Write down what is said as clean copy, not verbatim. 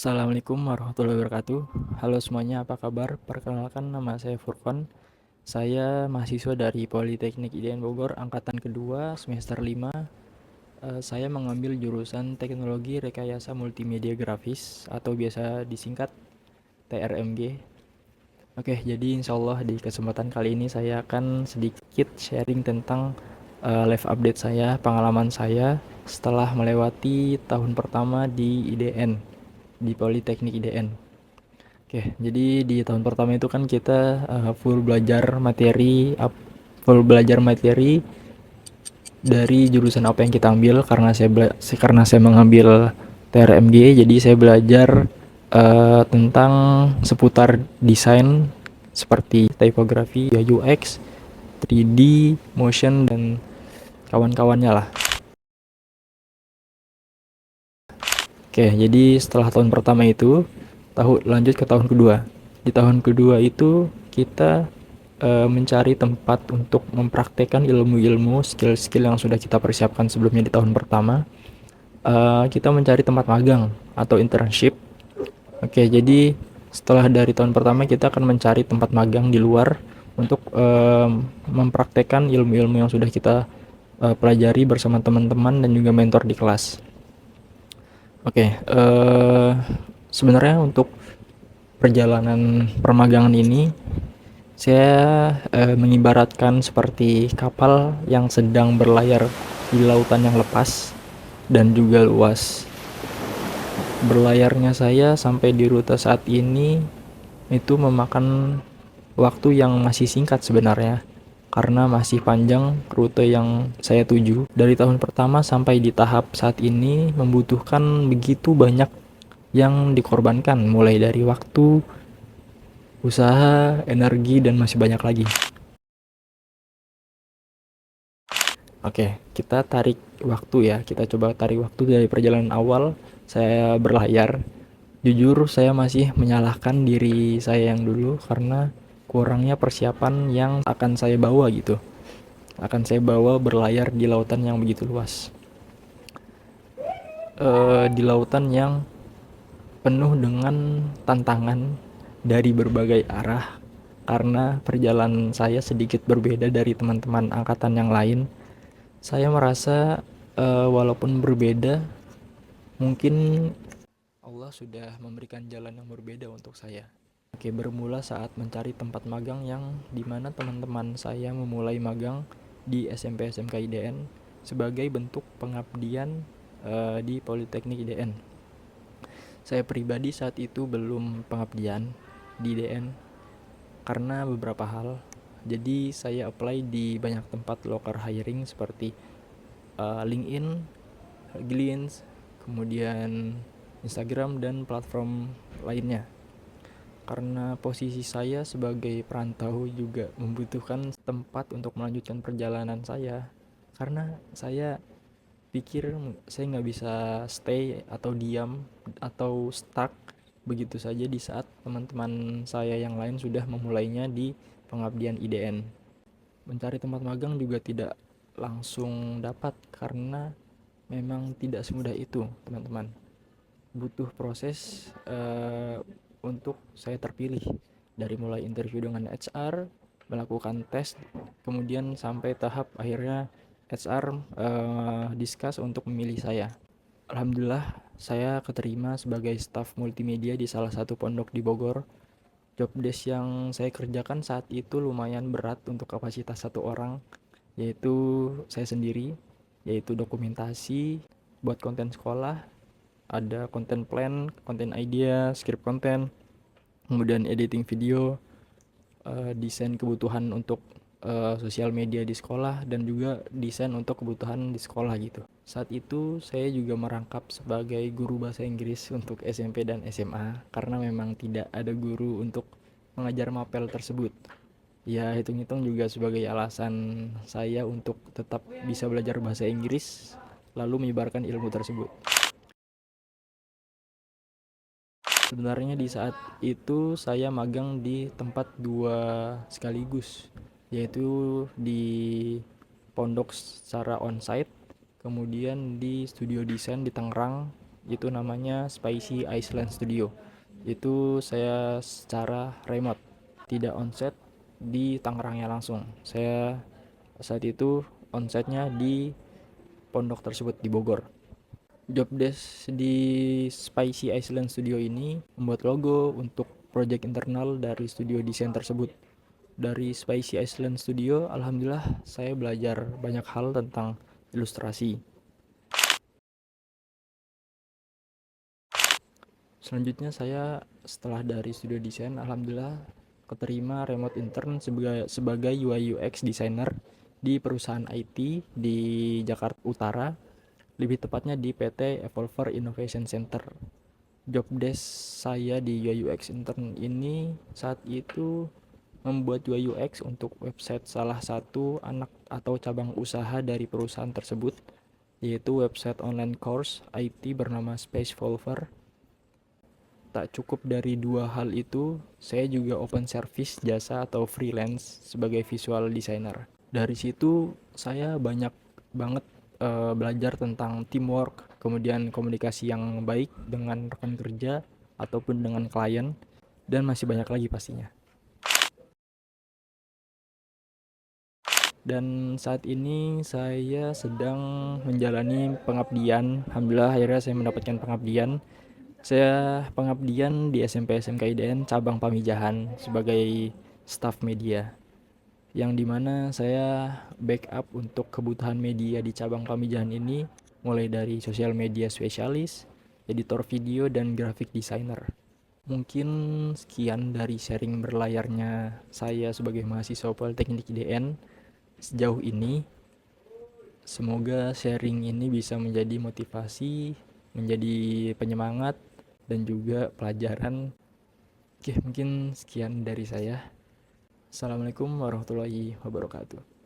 Assalamualaikum warahmatullahi wabarakatuh. Halo semuanya, apa kabar? Perkenalkan, nama saya Furkon. Saya mahasiswa dari Politeknik IDN Bogor, angkatan kedua, semester 5. Saya mengambil jurusan Teknologi Rekayasa Multimedia Grafis atau biasa disingkat TRMG. Oke, jadi insya Allah di kesempatan kali ini saya akan sedikit sharing tentang live update saya, pengalaman saya setelah melewati tahun pertama di IDN, di Politeknik IDN. Oke, jadi di tahun pertama itu kan kita full belajar materi dari jurusan apa yang kita ambil karena saya mengambil TRMG, jadi saya belajar tentang seputar desain seperti typography, UX, 3D, motion dan kawan-kawannya lah. Oke, jadi setelah tahun pertama itu, lanjut ke tahun kedua. Di tahun kedua itu kita mencari tempat untuk mempraktekkan ilmu-ilmu, skill-skill yang sudah kita persiapkan sebelumnya di tahun pertama. Kita mencari tempat magang atau internship. Oke, jadi setelah dari tahun pertama kita akan mencari tempat magang di luar untuk mempraktekkan ilmu-ilmu yang sudah kita pelajari bersama teman-teman dan juga mentor di kelas. Oke, sebenarnya untuk perjalanan permagangan ini saya mengibaratkan seperti kapal yang sedang berlayar di lautan yang lepas dan juga luas. Berlayarnya saya sampai di rute saat ini itu memakan waktu yang masih singkat sebenarnya, karena masih panjang rute yang saya tuju. Dari tahun pertama sampai di tahap saat ini membutuhkan begitu banyak yang dikorbankan, mulai dari waktu, usaha, energi, dan masih banyak lagi. Oke, kita tarik waktu ya. Kita coba tarik waktu dari perjalanan awal saya berlayar. Jujur, saya masih menyalahkan diri saya yang dulu karena kurangnya persiapan yang akan saya bawa gitu. Akan saya bawa berlayar di lautan yang begitu luas. Di lautan yang penuh dengan tantangan dari berbagai arah karena perjalanan saya sedikit berbeda dari teman-teman angkatan yang lain. Saya merasa walaupun berbeda, mungkin Allah sudah memberikan jalan yang berbeda untuk saya. Oke, bermula saat mencari tempat magang yang dimana teman-teman saya memulai magang di SMP SMK IDN sebagai bentuk pengabdian di Politeknik IDN. Saya pribadi saat itu belum pengabdian di IDN karena beberapa hal. Jadi saya apply di banyak tempat local hiring seperti LinkedIn, Glints, kemudian Instagram dan platform lainnya. Karena posisi saya sebagai perantau juga membutuhkan tempat untuk melanjutkan perjalanan saya. Karena saya pikir saya nggak bisa stay atau diam atau stuck begitu saja di saat teman-teman saya yang lain sudah memulainya di pengabdian IDN. Mencari tempat magang juga tidak langsung dapat karena memang tidak semudah itu, teman-teman. Butuh proses untuk saya terpilih, dari mulai interview dengan HR, melakukan tes, kemudian sampai tahap akhirnya HR discuss untuk memilih saya. Alhamdulillah saya keterima sebagai staf multimedia di salah satu pondok di Bogor. Job desk yang saya kerjakan saat itu lumayan berat untuk kapasitas satu orang, yaitu saya sendiri, yaitu dokumentasi buat konten sekolah, ada konten plan, konten idea, script konten, kemudian editing video, desain kebutuhan untuk sosial media di sekolah, dan juga desain untuk kebutuhan di sekolah gitu. Saat itu saya juga merangkap sebagai guru bahasa Inggris untuk SMP dan SMA karena memang tidak ada guru untuk mengajar mapel tersebut. Ya, hitung-hitung juga sebagai alasan saya untuk tetap bisa belajar bahasa Inggris lalu menyebarkan ilmu tersebut. Sebenarnya di saat itu saya magang di tempat dua sekaligus, yaitu di pondok secara onsite, kemudian di studio desain di Tangerang itu namanya Spicy Iceland Studio. Itu saya secara remote, tidak onsite di Tangerangnya langsung. Saya saat itu onsite-nya di pondok tersebut di Bogor. Job desk di Spicy Iceland Studio ini membuat logo untuk project internal dari studio desain tersebut. Dari Spicy Iceland Studio, alhamdulillah saya belajar banyak hal tentang ilustrasi. Selanjutnya saya setelah dari studio desain, alhamdulillah keterima remote intern sebagai UI UX designer di perusahaan IT di Jakarta Utara, lebih tepatnya di PT Evolver Innovation Center. Job desk saya di UI UX intern ini saat itu membuat UI UX untuk website salah satu anak atau cabang usaha dari perusahaan tersebut, yaitu website online course IT bernama Space Volver. Tak cukup dari dua hal itu, saya juga open service jasa atau freelance sebagai visual designer. Dari situ saya banyak banget belajar tentang teamwork, kemudian komunikasi yang baik dengan rekan kerja ataupun dengan klien, dan masih banyak lagi pastinya. Dan saat ini saya sedang menjalani pengabdian. Alhamdulillah akhirnya saya mendapatkan pengabdian. Saya pengabdian di SMP SMK IDN cabang Pamijahan sebagai staf media, yang dimana saya backup untuk kebutuhan media di cabang Pamijahan ini, mulai dari sosial media spesialis, editor video, dan graphic designer. Mungkin sekian dari sharing berlayarnya saya sebagai mahasiswa Politeknik IDN sejauh ini. Semoga sharing ini bisa menjadi motivasi, menjadi penyemangat, dan juga pelajaran. Oke, mungkin sekian dari saya. Assalamualaikum warahmatullahi wabarakatuh.